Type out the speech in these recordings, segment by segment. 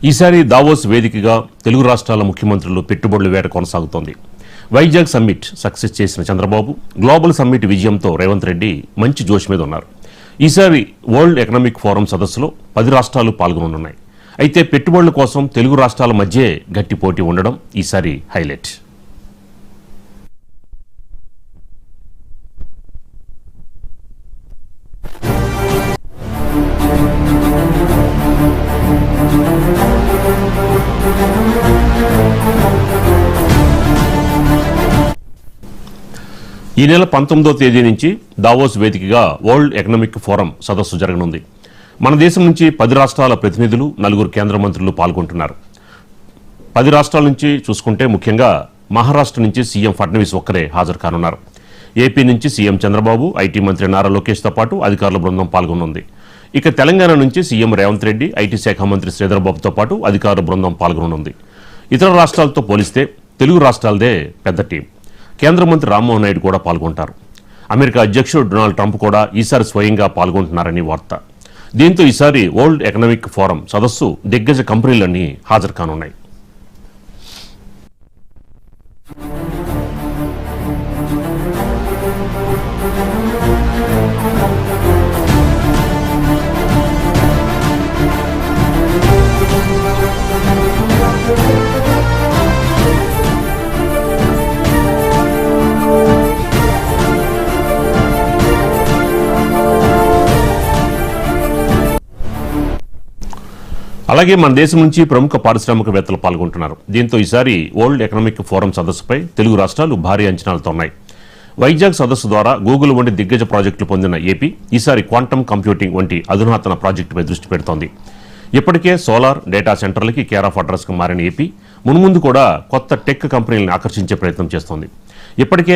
ఈసారి దావోస్ వేదికగా తెలుగు రాష్ట్రాల ముఖ్యమంత్రులు పెట్టుబడుల వేట కొనసాగుతోంది. వైజాగ్ సమ్మిట్ సక్సెస్ చేసిన చంద్రబాబు గ్లోబల్ సమ్మిట్ విజయంతో రేవంత్ రెడ్డి మంచి జోష్ మీద ఉన్నారు. ఈసారి వరల్డ్ ఎకనామిక్ ఫోరం సదస్సులో 10 రాష్ట్రాలు పాల్గొననున్నాయి. అయితే పెట్టుబడుల కోసం తెలుగు రాష్ట్రాల మధ్యే గట్టి పోటీ ఉండడం ఈసారి హైలైట్. ఈ నెల 19వ తేదీ నుంచి దావోస్ వేదికగా వరల్డ్ ఎకనామిక్ ఫోరం సదస్సు జరగనుంది. మన దేశం నుంచి 10 రాష్ట్రాల ప్రతినిధులు, 4 కేంద్ర మంత్రులు పాల్గొంటున్నారు. 10 రాష్ట్రాల నుంచి చూసుకుంటే ముఖ్యంగా మహారాష్ట్ర నుంచి సీఎం ఫడ్నవీస్ ఒక్కరే హాజరు కానున్నారు. ఏపీ నుంచి సీఎం చంద్రబాబు, ఐటీ మంత్రి నారా లోకేష్తో పాటు అధికారుల బృందం పాల్గొనుంది. ఇక తెలంగాణ నుంచి సీఎం రేవంత్ రెడ్డి, ఐటీ శాఖ మంత్రి శ్రీధర్బాబుతో పాటు అధికారుల బృందం పాల్గొనుంది. ఇతర రాష్ట్రాలతో పోలిస్తే తెలుగు రాష్ట్రాలదే పెద్ద టీం. కేంద్ర మంత్రి రామ్మోహన్ నాయుడు కూడా పాల్గొంటారు. అమెరికా అధ్యక్షుడు డొనాల్డ్ ట్రంప్ కూడా ఈసారి స్వయంగా పాల్గొంటున్నారని వార్త. దీంతో ఈసారి వరల్డ్ ఎకనామిక్ ఫోరం సదస్సు దిగ్గజ కంపెనీలన్నీ హాజరు కానున్నాయి. అలాగే మన దేశం నుంచి ప్రముఖ పారిశ్రామికవేత్తలు పాల్గొంటున్నారు. దీంతో ఈసారి వరల్డ్ ఎకనామిక్ ఫోరం సదస్సుపై తెలుగు రాష్ట్రాలు భారీ అంచనాలతో ఉన్నాయి. వైజాగ్ సదస్సు ద్వారా గూగుల్ వంటి దిగ్గజ ప్రాజెక్టులు పొందిన ఏపీ ఈసారి క్వాంటమ్ కంప్యూటింగ్ వంటి అధునాతన ప్రాజెక్టుపై దృష్టి పెడుతోంది. ఇప్పటికే సోలార్, డేటా సెంటర్లకి కేర్ ఆఫ్ అడ్రస్గా మారిన ఏపీ మున్ముందు కూడా కొత్త టెక్ కంపెనీలను ఆకర్షించే ప్రయత్నం చేస్తోంది. ఇప్పటికే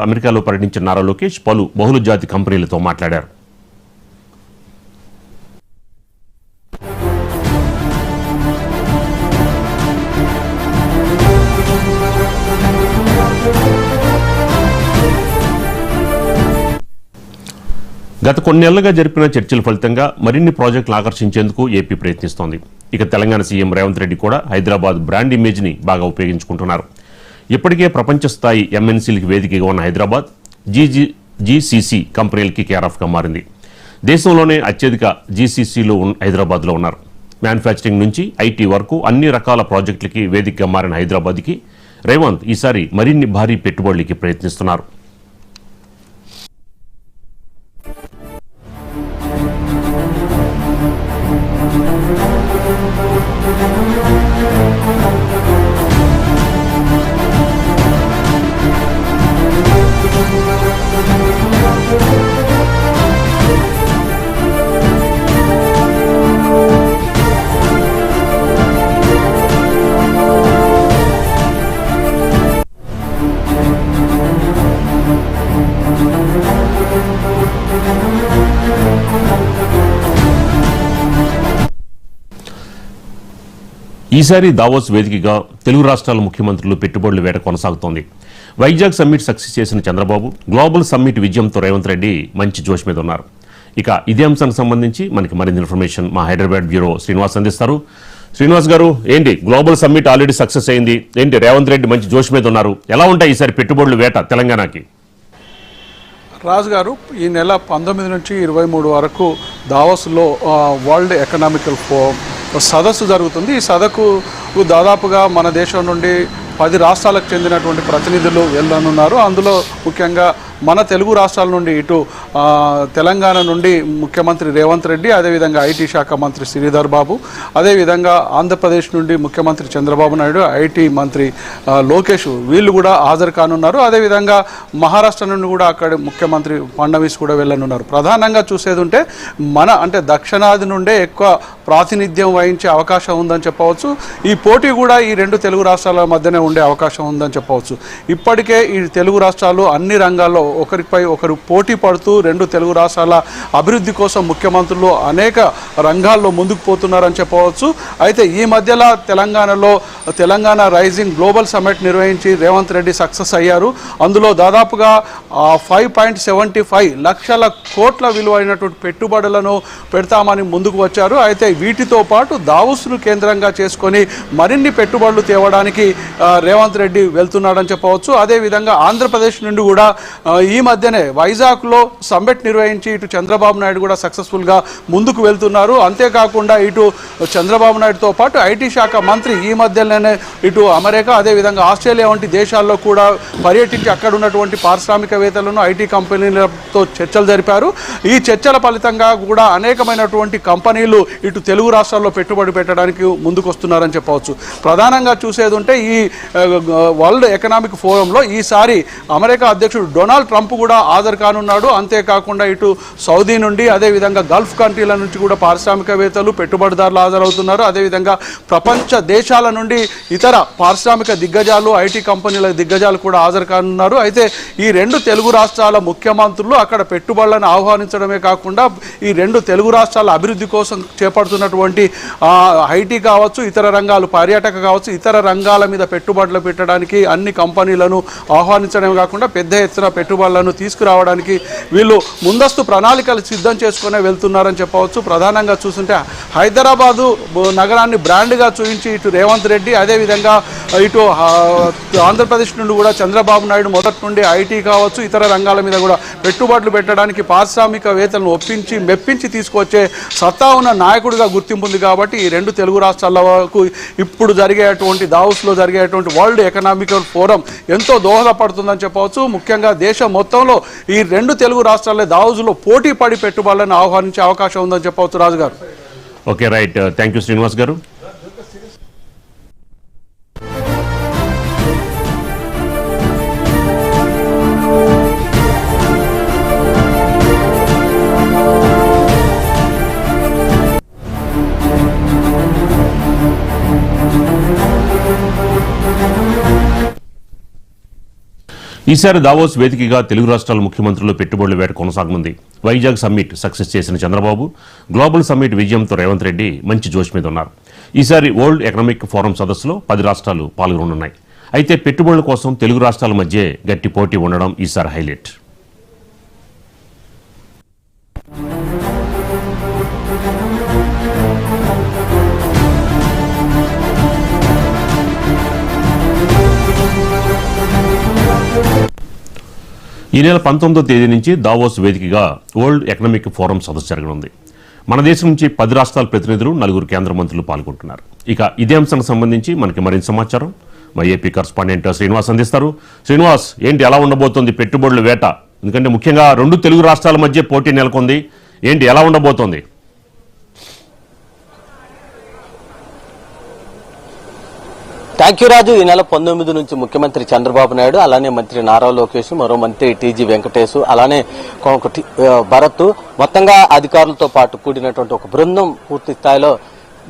అమెరికాలో పర్యటించిన నారా లోకేష్ పలు బహుళజాతి కంపెనీలతో మాట్లాడారు. గత కొన్నేళ్లుగా జరిపిన చర్చల ఫలితంగా మరిన్ని ప్రాజెక్టులు ఆకర్షించేందుకు ఏపీ ప్రయత్నిస్తోంది. ఇక తెలంగాణ సీఎం రేవంత్ రెడ్డి కూడా హైదరాబాద్ బ్రాండ్ ఇమేజ్ని బాగా ఉపయోగించుకుంటున్నారు. ఇప్పటికే ప్రపంచ స్థాయి ఎంఎన్సీలకి వేదికగా ఉన్న హైదరాబాద్ జీసీసీ కంపెనీలకి కేర్ ఆఫ్గా మారింది. దేశంలోనే అత్యధిక జీసీసీలు హైదరాబాద్లో ఉన్నారు. మ్యానుఫ్యాక్చరింగ్ నుంచి ఐటీ వరకు అన్ని రకాల ప్రాజెక్టులకి వేదికగా మారిన హైదరాబాద్కి రేవంత్ ఈసారి మరిన్ని భారీ పెట్టుబడులకి ప్రయత్నిస్తున్నారు. ఈసారి దావోస్ వేదికగా తెలుగు రాష్ట్రాల ముఖ్యమంత్రులు పెట్టుబడుల వేట కొనసాగుతోంది. వైజాగ్ సమ్మిట్ సక్సెస్ చేసిన చంద్రబాబు గ్లోబల్ సమ్మిట్ విజయంతో రేవంత్ రెడ్డి మంచి జోష్ మీద ఉన్నారు. ఇక ఇదే అంశానికి సంబంధించి మనకి మరింత ఇన్ఫర్మేషన్ మా హైదరాబాద్ బ్యూరో శ్రీనివాస్ అందిస్తారు. శ్రీనివాస్ గారు, ఏంటి గ్లోబల్ సమ్మిట్ ఆల్రెడీ సక్సెస్ అయింది, ఏంటి రేవంత్ రెడ్డి మంచి జోష్ మీద ఉన్నారు, ఎలా ఉంటాయి ఈసారి పెట్టుబడుల వేట తెలంగాణకి? రాజు గారు, ఈ నెల 19 నుంచి 23 వరకు దావోస్లో వరల్డ్ ఎకనామికల్ ఫోరం సదస్సు జరుగుతుంది. ఈ సదస్సుకు దాదాపుగా మన దేశం నుండి 10 రాష్ట్రాలకు చెందినటువంటి ప్రతినిధులు వెళ్ళనున్నారు. అందులో ముఖ్యంగా మన తెలుగు రాష్ట్రాల నుండి ఇటు తెలంగాణ నుండి ముఖ్యమంత్రి రేవంత్ రెడ్డి, అదేవిధంగా ఐటీ శాఖ మంత్రి శ్రీధర్ బాబు, అదేవిధంగా ఆంధ్రప్రదేశ్ నుండి ముఖ్యమంత్రి చంద్రబాబు నాయుడు, ఐటీ మంత్రి లోకేష్ వీళ్ళు కూడా హాజరు కానున్నారు. అదేవిధంగా మహారాష్ట్ర నుండి కూడా అక్కడ ముఖ్యమంత్రి ఫడ్నవీస్ కూడా వెళ్ళనున్నారు. ప్రధానంగా చూసేది ఉంటే అంటే దక్షిణాది నుండే ఎక్కువ ప్రాతినిధ్యం వహించే అవకాశం ఉందని చెప్పవచ్చు. ఈ పోటీ కూడా ఈ 2 తెలుగు రాష్ట్రాల మధ్యనే ఉండే అవకాశం ఉందని చెప్పవచ్చు. ఇప్పటికే ఈ తెలుగు రాష్ట్రాలు అన్ని రంగాల్లో ఒకరిపై ఒకరు పోటీ పడుతూ రెండు తెలుగు రాష్ట్రాల అభివృద్ధి కోసం ముఖ్యమంత్రులు అనేక రంగాల్లో ముందుకు పోతున్నారని చెప్పవచ్చు. అయితే ఈ మధ్యలో తెలంగాణ రైజింగ్ గ్లోబల్ సమ్మిట్ నిర్వహించి రేవంత్ రెడ్డి సక్సెస్ అయ్యారు. అందులో దాదాపుగా 5.75 లక్షల కోట్ల విలువైనటువంటి పెట్టుబడులను పెడతామని ముందుకు వచ్చారు. అయితే వీటితో పాటు దావోస్ను కేంద్రంగా చేసుకొని మరిన్ని పెట్టుబడులు తేవడానికి రేవంత్ రెడ్డి వెళ్తున్నాడని చెప్పవచ్చు. అదేవిధంగా ఆంధ్రప్రదేశ్ నుండి కూడా ఈ మధ్యనే వైజాగ్లో సమ్మిట్ నిర్వహించి ఇటు చంద్రబాబు నాయుడు కూడా సక్సెస్ఫుల్గా ముందుకు వెళ్తున్నారు. అంతేకాకుండా ఇటు చంద్రబాబు నాయుడుతో పాటు ఐటీ శాఖ మంత్రి ఈ మధ్యలోనే ఇటు అమెరికా అదేవిధంగా ఆస్ట్రేలియా వంటి దేశాల్లో కూడా పర్యటించి అక్కడ ఉన్నటువంటి పారిశ్రామికవేత్తలను ఐటీ కంపెనీలతో చర్చలు జరిపారు. ఈ చర్చల ఫలితంగా కూడా అనేకమైనటువంటి కంపెనీలు ఇటు తెలుగు రాష్ట్రాల్లో పెట్టుబడి పెట్టడానికి ముందుకు వస్తున్నారని చెప్పవచ్చు. ప్రధానంగా చూసేది ఉంటే ఈ వరల్డ్ ఎకనామిక్ ఫోరంలో ఈసారి అమెరికా అధ్యక్షుడు డొనాల్డ్ ట్రంప్ కూడా హాజరు కానున్నాడు. అంతేకాకుండా ఇటు సౌదీ నుండి అదేవిధంగా గల్ఫ్ కంట్రీల నుంచి కూడా పారిశ్రామికవేత్తలు పెట్టుబడిదారులు హాజరవుతున్నారు. అదేవిధంగా ప్రపంచ దేశాల నుండి ఇతర పారిశ్రామిక దిగ్గజాలు ఐటీ కంపెనీల దిగ్గజాలు కూడా హాజరు కానున్నారు. అయితే ఈ రెండు తెలుగు రాష్ట్రాల ముఖ్యమంత్రులు అక్కడ పెట్టుబడులను ఆహ్వానించడమే కాకుండా ఈ రెండు తెలుగు రాష్ట్రాల అభివృద్ధి కోసం చేపడుతున్నటువంటి ఐటీ కావచ్చు, ఇతర రంగాలు పర్యాటక కావచ్చు, ఇతర రంగాల మీద పెట్టుబడులు పెట్టడానికి అన్ని కంపెనీలను ఆహ్వానించడమే కాకుండా పెద్ద ఎత్తున పెట్టుబడులను తీసుకురావడానికి వీళ్ళు ముందస్తు ప్రణాళికలు సిద్ధం చేసుకునే వెళ్తున్నారని చెప్పవచ్చు. ప్రధానంగా చూస్తుంటే హైదరాబాదు నగరాన్ని బ్రాండ్గా చూపించి ఇటు రేవంత్ రెడ్డి అదేవిధంగా ఇటు ఆంధ్రప్రదేశ్ నుండి కూడా చంద్రబాబు నాయుడు మొదటి నుండి ఐటీ కావచ్చు ఇతర రంగాల మీద కూడా పెట్టుబడులు పెట్టడానికి పారిశ్రామికవేత్తలను మెప్పించి తీసుకొచ్చే సత్తా ఉన్న నాయకుడిగా గుర్తింపు ఉంది. కాబట్టి ఈ రెండు తెలుగు రాష్ట్రాలకు ఇప్పుడు జరిగేటువంటి దావోస్లో జరిగేటువంటి వరల్డ్ ఎకనామికల్ ఫోరం ఎంతో దోహదపడుతుందని చెప్పవచ్చు. ముఖ్యంగా దేశం మొత్తంలో ఈ రెండు తెలుగు రాష్ట్రాలే దావోస్లో పోటీ పడి పెట్టుబడులను ఆహ్వానించే అవకాశం ఉందని చెప్పవచ్చు. రాజు గారు. Okay, right. Thank you Srinivas గారు. ఈసారి దావోస్ వేదికగా తెలుగు రాష్ట్రాల ముఖ్యమంత్రులు పెట్టుబడుల వేట కొనసాగనుంది. వైజాగ్ సమ్మిట్ సక్సెస్ చేసిన చంద్రబాబు గ్లోబల్ సమ్మిట్ విజయంతో రేవంత్ రెడ్డి మంచి జోష్ మీద ఉన్నారు. ఈసారి వరల్డ్ ఎకనామిక్ ఫోరం సదస్సులో 10 రాష్ట్రాలు పాల్గొనున్నాయి. అయితే పెట్టుబడుల కోసం తెలుగు రాష్ట్రాల మధ్య గట్టి పోటీ ఉండడం ఈసారి హైలైట్. ఈ నెల 19వ తేదీ నుంచి దావోస్ వేదికగా వరల్డ్ ఎకనామిక్ ఫోరం సదస్సు జరగనుంది. మన దేశం నుంచి 10 రాష్ట్రాల ప్రతినిధులు 4 కేంద్ర మంత్రులు పాల్గొంటున్నారు. ఇక ఇదే అంశానికి సంబంధించి మనకి మరింత సమాచారం మా ఏపీ కరస్పాండెంట్ శ్రీనివాస్ అందిస్తారు. శ్రీనివాస్, ఏంటి ఎలా ఉండబోతోంది పెట్టుబడుల వేట? ఎందుకంటే ముఖ్యంగా రెండు తెలుగు రాష్ట్రాల మధ్య పోటీ నెలకొంది. ఏంటి ఎలా ఉండబోతోంది? థ్యాంక్ యూ రాజు. ఈ నెల 19 నుంచి ముఖ్యమంత్రి చంద్రబాబు నాయుడు, అలానే మంత్రి నారా లోకేష్, మరో మంత్రి టీజీ వెంకటేష్, అలానే భరత్, మొత్తంగా అధికారులతో పాటు కూడినటువంటి ఒక బృందం పూర్తి స్థాయిలో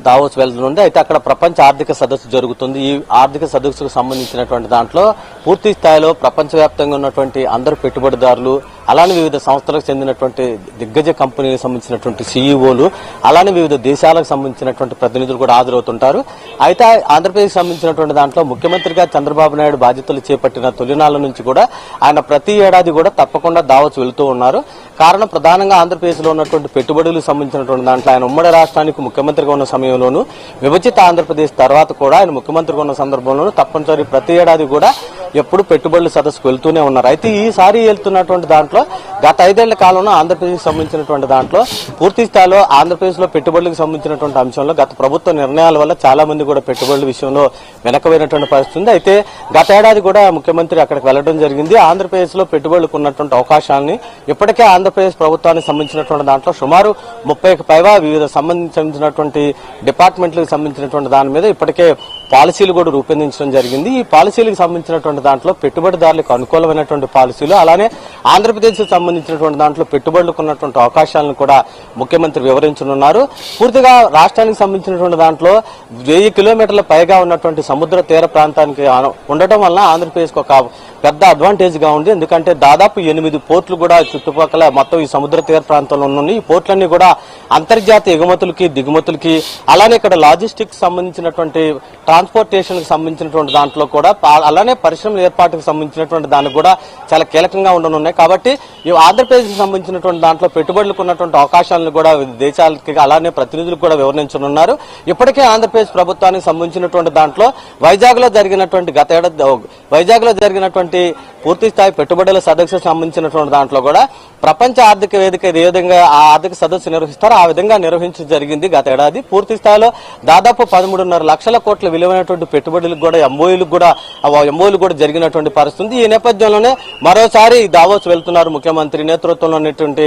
దావోస్ వెళ్తుంది. అయితే అక్కడ ప్రపంచ ఆర్థిక సదస్సు జరుగుతుంది. ఈ ఆర్థిక సదస్సుకు సంబంధించినటువంటి దాంట్లో పూర్తి స్థాయిలో ప్రపంచవ్యాప్తంగా ఉన్నటువంటి అందరు పెట్టుబడిదారులు, అలానే వివిధ సంస్థలకు చెందినటువంటి దిగ్గజ కంపెనీలకు సంబంధించినటువంటి సీఈఓలు, అలానే వివిధ దేశాలకు సంబంధించినటువంటి ప్రతినిధులు కూడా హాజరవుతుంటారు. అయితే ఆంధ్రప్రదేశ్ సంబంధించినటువంటి దాంట్లో ముఖ్యమంత్రిగా చంద్రబాబు నాయుడు బాధ్యతలు చేపట్టిన తొలినాళ్ల నుంచి కూడా ఆయన ప్రతి ఏడాది కూడా తప్పకుండా దావోస్ వెళుతూ ఉన్నారు. కారణం ప్రధానంగా ఆంధ్రప్రదేశ్ లో ఉన్నటువంటి పెట్టుబడులకు సంబంధించినటువంటి దాంట్లో ఆయన ఉమ్మడి రాష్ట్రానికి ముఖ్యమంత్రిగా ఉన్న సమయంలోనూ, విభజిత ఆంధ్రప్రదేశ్ తర్వాత కూడా ఆయన ముఖ్యమంత్రిగా ఉన్న సందర్భంలోనూ తప్పనిసరి ప్రతి ఏడాది కూడా ఎప్పుడు పెట్టుబడుల సదస్సుకు వెళ్తూనే ఉన్నారు. అయితే ఈసారి వెళ్తున్నటువంటి దాంట్లో గత 5 ఏళ్ల కాలంలో ఆంధ్రప్రదేశ్ సంబంధించినటువంటి దాంట్లో పూర్తి స్థాయిలో ఆంధ్రప్రదేశ్ లో పెట్టుబడులకు సంబంధించినటువంటి అంశంలో గత ప్రభుత్వ నిర్ణయాల వల్ల చాలా మంది కూడా పెట్టుబడుల విషయంలో వెనకబడినటువంటి పరిస్థితి ఉంది. అయితే గత ఏడాది కూడా ముఖ్యమంత్రి అక్కడికి వెళ్లడం జరిగింది. ఆంధ్రప్రదేశ్ లో పెట్టుబడులకు ఉన్నటువంటి అవకాశాన్ని ఇప్పటికే ఆంధ్రప్రదేశ్ ప్రభుత్వానికి సంబంధించినటువంటి దాంట్లో సుమారు 30కి పైగా వివిధ సంబంధించినటువంటి డిపార్ట్మెంట్లకు సంబంధించినటువంటి దాని మీద ఇప్పటికే పాలసీలు కూడా రూపొందించడం జరిగింది. ఈ పాలసీలకు సంబంధించినటువంటి దాంట్లో పెట్టుబడిదారులకు అనుకూలమైనటువంటి పాలసీలు, అలానే ఆంధ్రప్రదేశ్ కు సంబంధించినటువంటి దాంట్లో పెట్టుబడులకు ఉన్నటువంటి అవకాశాలను కూడా ముఖ్యమంత్రి వివరించనున్నారు. పూర్తిగా రాష్ట్రానికి సంబంధించినటువంటి దాంట్లో 1000 కిలోమీటర్ల పైగా ఉన్నటువంటి సముద్ర తీర ప్రాంతానికి ఉండటం వల్ల ఆంధ్రప్రదేశ్ ఒక పెద్ద అడ్వాంటేజ్ గా ఉంది. ఎందుకంటే దాదాపు 8 పోర్టులు కూడా చుట్టుపక్కల మొత్తం ఈ సముద్ర తీర ప్రాంతంలో ఉన్నాయి. ఈ పోర్టులన్నీ కూడా అంతర్జాతీయ ఎగుమతులకి దిగుమతులకి అలానే ఇక్కడ లాజిస్టిక్స్ సంబంధించినటువంటి ట్రాన్స్పోర్టేషన్ కి సంబంధించినటువంటి దాంట్లో కూడా అలానే పరిశ్రమల ఏర్పాటుకు సంబంధించినటువంటి దానికి కూడా చాలా కీలకంగా ఉండనున్నాయి. కాబట్టి ఈ ఆంధ్రప్రదేశ్ కి సంబంధించినటువంటి దాంట్లో పెట్టుబడులకు ఉన్నటువంటి అవకాశాలను కూడా దేశాలకి అలానే ప్రతినిధులకు కూడా వివరించనున్నారు. ఇప్పటికే ఆంధ్రప్రదేశ్ ప్రభుత్వానికి సంబంధించినటువంటి దాంట్లో వైజాగ్ లో జరిగినటువంటి వైజాగ్ లో జరిగినటువంటి పూర్తి స్థాయి పెట్టుబడుల సదస్సుకు సంబంధించినటువంటి దాంట్లో కూడా ప్రపంచ ఆర్థిక వేదిక ఏ విధంగా ఆ ఆర్థిక సదస్సు నిర్వహిస్తారో ఆ విధంగా నిర్వహించడం జరిగింది గత ఏడాది. పూర్తి స్థాయిలో దాదాపు 13.5 లక్షల కోట్ల విలువైనటువంటి పెట్టుబడులకు కూడా ఎంఓయూలు కూడా జరిగినటువంటి పరిస్థితి. ఈ నేపథ్యంలోనే మరోసారి దావోస్ వెళ్తున్నారు ముఖ్యమంత్రి నేతృత్వంలో ఉన్నటువంటి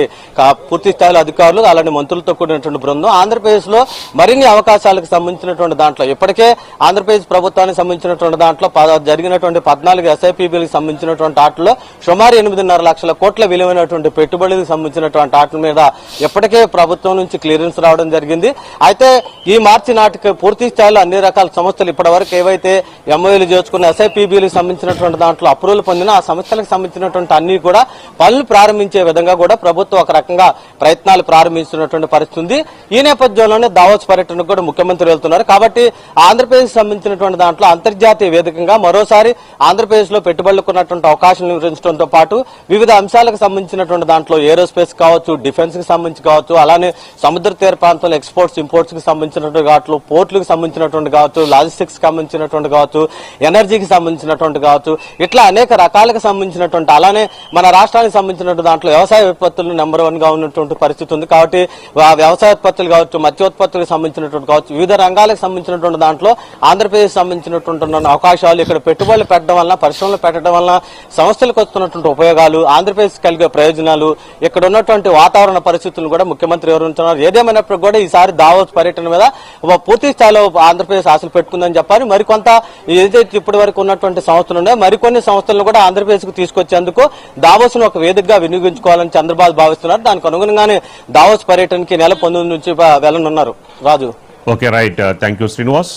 పూర్తి స్థాయిలో అధికారులు అలానే మంత్రులతో కూడినటువంటి బృందం. ఆంధ్రప్రదేశ్ లో మరిన్ని అవకాశాలకు సంబంధించినటువంటి దాంట్లో ఇప్పటికే ఆంధ్రప్రదేశ్ ప్రభుత్వానికి సంబంధించినటువంటి దాంట్లో జరిగినటువంటి 14 ఎస్ఐపిబిలకు సంబంధించినటువంటి ఆటల్లో సుమారు 8.5 లక్షల కోట్ల విలువైనటువంటి పెట్టుబడులకు సంబంధించినటువంటి ఆటల మీద ఇప్పటికే ప్రభుత్వం నుంచి క్లియరెన్స్ రావడం జరిగింది. అయితే ఈ మార్చి నాటికి పూర్తి స్థాయిలో అన్ని రకాల సంస్థలు ఇప్పటి వరకు ఏవైతే ఎంఓయూలు చేసుకున్న ఎస్ఐపిబిలకు సంబంధించినటువంటి దాంట్లో అప్రూవల్ పొందిన ఆ సంస్థలకు సంబంధించినటువంటి అన్ని కూడా పనులు ప్రారంభించే విధంగా కూడా ప్రభుత్వం ఒక రకంగా ప్రయత్నాలు ప్రారంభిస్తున్నటువంటి పరిస్థితి ఉంది. ఈ నేపథ్యంలోనే దావోస్ పర్యటనకు కూడా ముఖ్యమంత్రి వెళ్తున్నారు. కాబట్టి ఆంధ్రప్రదేశ్ సంబంధించినటువంటి దాంట్లో అంతర్జాతీయ వేదికగా మరోసారి ఆంధ్రప్రదేశ్ లో పెట్టుబడులకు ఉన్నటువంటి అవకాశం నిర్వహించడంతో పాటు వివిధ అంశాలకు సంబంధించినటువంటి దాంట్లో ఏరోస్పేస్ కావచ్చు, డిఫెన్స్ కి సంబంధించి కావచ్చు, అలానే సముద్ర తీర ప్రాంతంలో ఎక్స్పోర్ట్స్ ఇంపోర్ట్స్ కి సంబంధించినటువంటి కావచ్చు, పోర్టులకు సంబంధించినటువంటి కావచ్చు, లాజిస్టిక్స్ సంబంధించినటువంటి కావచ్చు, ఎనర్జీకి సంబంధించినటువంటి కావచ్చు, ఇట్లా అనేక రకాలకు సంబంధించినటువంటి అలానే మన రాష్ట్రానికి సంబంధించినటువంటి దాంట్లో వ్యవసాయ ఉత్పత్తులు నెంబర్ 1 గా ఉన్నటువంటి పరిస్థితి ఉంది. కాబట్టి వ్యవసాయ ఉత్పత్తులు కావచ్చు, మత్స్యోత్పత్తులకు సంబంధించినటువంటి కావచ్చు, వివిధ రంగాలకు సంబంధించినటువంటి దాంట్లో ఆంధ్రప్రదేశ్ సంబంధించినటువంటి అవకాశాలు ఇక్కడ పెట్టుబడులు పెట్టడం వల్ల పరిశ్రమలు పెట్టడం వల్ల సంస్థలకు వస్తున్నటువంటి ఉపయోగాలు ఆంధ్రప్రదేశ్ కలిగే ప్రయోజనాలు ఇక్కడ ఉన్నటువంటి వాతావరణ పరిస్థితులను కూడా ముఖ్యమంత్రి వివరించున్నారు. ఏదేమైనప్పుడు కూడా ఈసారి దావోస్ పర్యటన మీద పూర్తి స్థాయిలో ఆంధ్రప్రదేశ్ ఆశలు పెట్టుకుందని చెప్పాలి. మరికొంత ఏదైతే ఇప్పటి వరకు ఉన్నటువంటి సంస్థలు ఉన్నాయో మరికొన్ని సంస్థలను కూడా ఆంధ్రప్రదేశ్ కు తీసుకొచ్చేందుకు దావోస్ ను ఒక వేదికగా వినియోగించుకోవాలని చంద్రబాబు భావిస్తున్నారు. దానికి అనుగుణంగానే దావోస్ పర్యటనకి నెల 19 నుంచి వెళ్లనున్నారు. Raju. Okay, right. Thank you Srinivas.